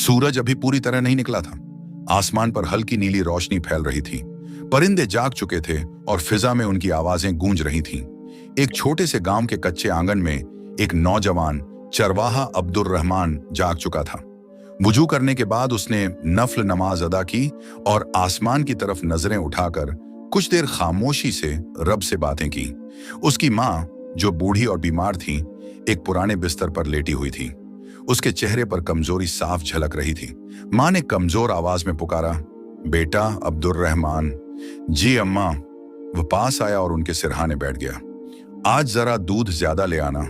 सूरज अभी पूरी तरह नहीं निकला था। आसमान पर हल्की नीली रोशनी फैल रही थी। परिंदे जाग चुके थे और फिजा में उनकी आवाजें गूंज रही थीं। एक छोटे से गांव के कच्चे आंगन में एक नौजवान चरवाहा अब्दुर रहमान जाग चुका था। वुजू करने के बाद उसने नफल नमाज अदा की और आसमान की तरफ नजरें उठाकर कुछ देर खामोशी से रब से बातें की। उसकी माँ, जो बूढ़ी और बीमार थी, एक पुराने बिस्तर पर लेटी हुई थी। उसके चेहरे पर कमजोरी साफ झलक रही थी। माँ ने कमजोर आवाज में पुकारा, बेटा अब्दुर रहमान। जी अम्मा। वह पास आया और उनके सिरहाने बैठ गया। आज जरा दूध ज्यादा ले आना,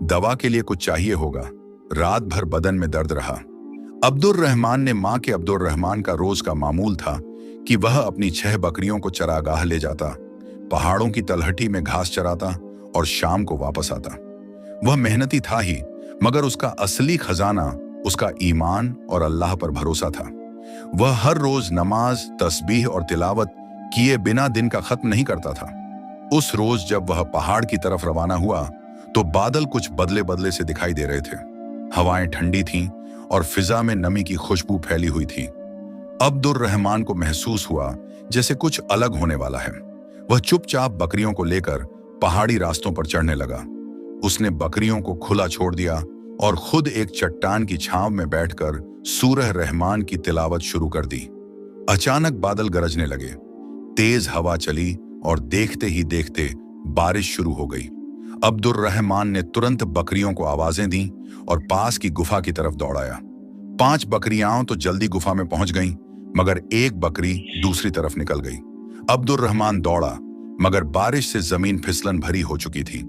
दवा के लिए कुछ चाहिए होगा। रात भर बदन में दर्द रहा। अब्दुर रहमान ने माँ के अब्दुर रहमान का रोज का मामूल था कि वह अपनी 6 बकरियों को चरागाह ले जाता, पहाड़ों की तलहटी में घास चराता और शाम को वापस आता। वह मेहनती था ही, मगर उसका असली खजाना उसका ईमान और अल्लाह पर भरोसा था। वह हर रोज नमाज, तस्बीह और तिलावत किए बिना दिन का खत्म नहीं करता था। उस रोज जब वह पहाड़ की तरफ रवाना हुआ तो बादल कुछ बदले बदले से दिखाई दे रहे थे। हवाएं ठंडी थीं और फिजा में नमी की खुशबू फैली हुई थी। अब्दुर रहमान को महसूस हुआ जैसे कुछ अलग होने वाला है। वह चुपचाप बकरियों को लेकर पहाड़ी रास्तों पर चढ़ने लगा। उसने बकरियों को खुला छोड़ दिया और खुद एक चट्टान की छांव में बैठकर सूरह रहमान की तिलावत शुरू कर दी। अचानक बादल गरजने लगे, तेज हवा चली और देखते ही देखते बारिश शुरू हो गई। अब्दुर रहमान ने तुरंत बकरियों को आवाजें दी और पास की गुफा की तरफ दौड़ाया। 5 बकरियां तो जल्दी गुफा में पहुंच गईं, मगर एक बकरी दूसरी तरफ निकल गई। अब्दुर रहमान दौड़ा, मगर बारिश से जमीन फिसलन भरी हो चुकी थी।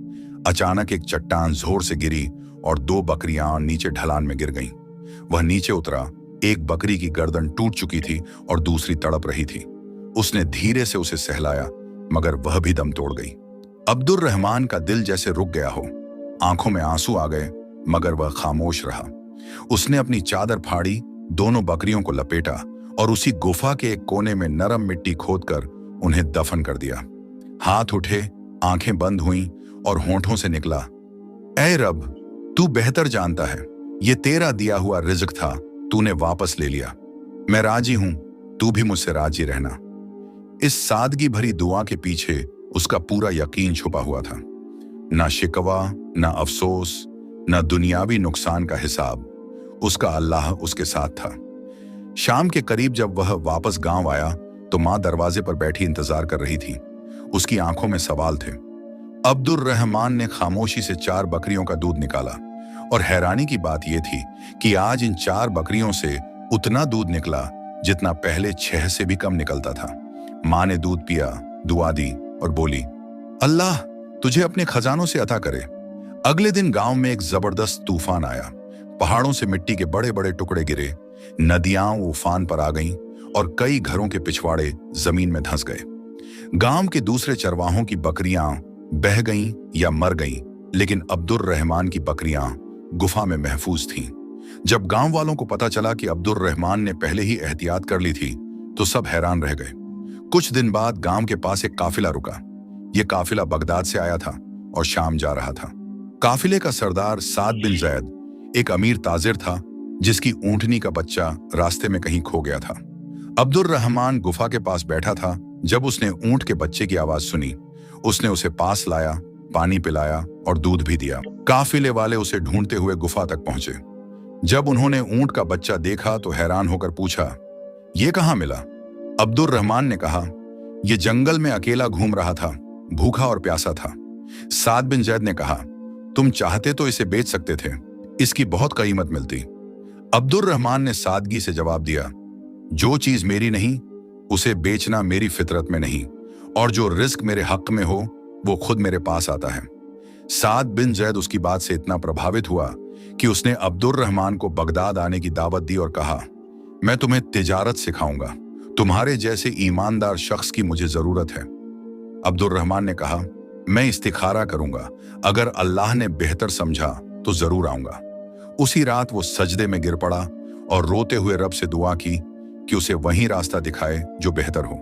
अचानक एक चट्टान जोर से गिरी और 2 बकरियां नीचे ढलान में गिर गईं। वह नीचे उतरा। एक बकरी की गर्दन टूट चुकी थी और दूसरी तड़प रही थी। उसने धीरे से उसे सहलाया, मगर वह भी दम तोड़ गई। अब्दुर रहमान का दिल जैसे रुक गया हो। आंखों में आंसू आ गए, मगर वह खामोश रहा। उसने अपनी चादर फाड़ी, दोनों बकरियों को लपेटा और उसी गुफा के एक कोने में नरम मिट्टी खोदकर उन्हें दफन कर दिया। हाथ उठे, आंखें बंद हुईं और होंठों से निकला, ऐ रब, तू बेहतर जानता है। ये तेरा दिया हुआ रिज़्क था, तूने वापस ले लिया। मैं राजी हूं, तू भी मुझसे राजी रहना। इस सादगी भरी दुआ के पीछे उसका पूरा यकीन छुपा हुआ था। ना शिकवा, ना अफसोस, ना दुनियावी नुकसान का हिसाब। उसका अल्लाह उसके साथ था। शाम के करीब जब वह वापस गांव आया तो मां दरवाजे पर बैठी इंतजार कर रही थी। उसकी आंखों में सवाल थे। अब्दुर रहमान ने खामोशी से 4 बकरियों का दूध निकाला और हैरानी की बात यह थी कि आज इन 4 बकरियों से उतना दूध निकला जितना पहले 6 से भी कम निकलता था। मां ने दूध पिया, दुआ दी और बोली, अल्लाह तुझे अपने खजानों से अता करे। अगले दिन गांव में एक जबरदस्त तूफान आया। पहाड़ों से मिट्टी के बड़े बड़े टुकड़े गिरे, नदियां उफान पर आ गईं और कई घरों के पिछवाड़े जमीन में धंस गए। गांव के दूसरे चरवाहों की बकरियां बह गईं या मर गईं, लेकिन अब्दुर रहमान की बकरियां गुफा में महफूज थीं। जब गांव वालों को पता चला कि अब्दुर रहमान ने पहले ही एहतियात कर ली थी तो सब हैरान रह गए। कुछ दिन बाद गांव के पास एक काफिला रुका। यह काफिला बगदाद से आया था और शाम जा रहा था। काफिले का सरदार साद बिन जैद एक अमीर ताजिर था जिसकी ऊंटनी का बच्चा रास्ते में कहीं खो गया था। अब्दुर रहमान गुफा के पास बैठा था। जब उसने ऊंट के बच्चे की आवाज सुनी, उसने उसे पास लाया, पानी पिलाया और दूध भी दिया। काफिले वाले उसे ढूंढते हुए गुफा तक पहुंचे। जब उन्होंने ऊंट का बच्चा देखा तो हैरान होकर पूछा, ये कहां मिला? अब्दुर रहमान ने कहा, यह जंगल में अकेला घूम रहा था, भूखा और प्यासा था। साद बिन जैद ने कहा, तुम चाहते तो इसे बेच सकते थे, इसकी बहुत कीमत मिलती। अब्दुर रहमान ने सादगी से जवाब दिया, जो चीज मेरी नहीं उसे बेचना मेरी फितरत में नहीं, और जो रिस्क मेरे हक में हो वो खुद मेरे पास आता है। साद बिन जैद उसकी बात से इतना प्रभावित हुआ कि उसने अब्दुर रहमान को बगदाद आने की दावत दी और कहा, मैं तुम्हें तिजारत सिखाऊंगा, तुम्हारे जैसे ईमानदार शख्स की मुझे जरूरत है। अब्दुर रहमान ने कहा, मैं इस्तिखारा करूंगा, अगर अल्लाह ने बेहतर समझा तो जरूर आऊंगा। उसी रात वो सजदे में गिर पड़ा और रोते हुए रब से दुआ की कि उसे वही रास्ता दिखाए जो बेहतर हो।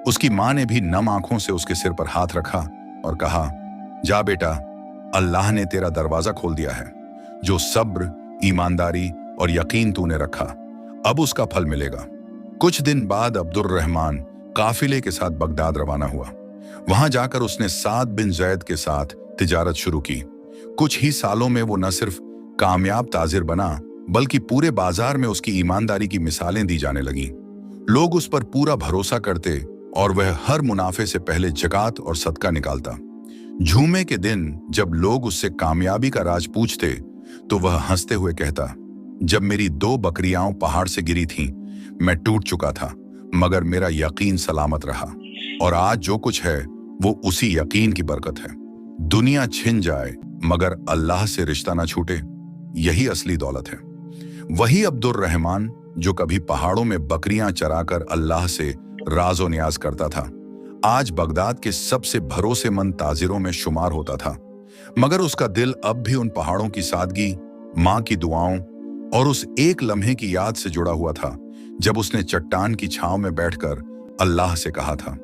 उसकी मां ने भी नम आंखों से उसके सिर पर हाथ रखा और कहा, जा बेटा, अल्लाह ने तेरा दरवाजा खोल दिया है। जो सब्र, ईमानदारी और यकीन तूने रखा, अब उसका फल मिलेगा। कुछ दिन बाद अब्दुर्रहमान काफिले के साथ बगदाद रवाना हुआ। वहां जाकर उसने साद बिन जैद के साथ तिजारत शुरू की। कुछ ही सालों में वो न सिर्फ कामयाब ताजिर बना, बल्कि पूरे बाजार में उसकी ईमानदारी की मिसालें दी जाने लगीं। लोग उस पर पूरा भरोसा करते और वह हर मुनाफे से पहले ज़कात और सदका निकालता। जुमे के दिन जब लोग उससे कामयाबी का राज पूछते तो वह हंसते हुए कहता, जब मेरी 2 बकरियां पहाड़ से गिरी थीं, मैं टूट चुका था, मगर मेरा यकीन सलामत रहा, और आज जो कुछ है वो उसी यकीन की बरकत है। दुनिया छिन जाए मगर अल्लाह से रिश्ता ना छूटे, यही असली दौलत है। वही अब्दुर्रहमान जो कभी पहाड़ों में बकरियां चराकर अल्लाह से राजो नियाज करता था, आज बगदाद के सबसे भरोसेमंद ताजिरों में शुमार होता था। मगर उसका दिल अब भी उन पहाड़ों की सादगी, मां की दुआओं और उस एक लम्हे की याद से जुड़ा हुआ था जब उसने चट्टान की छांव में बैठकर अल्लाह से कहा था,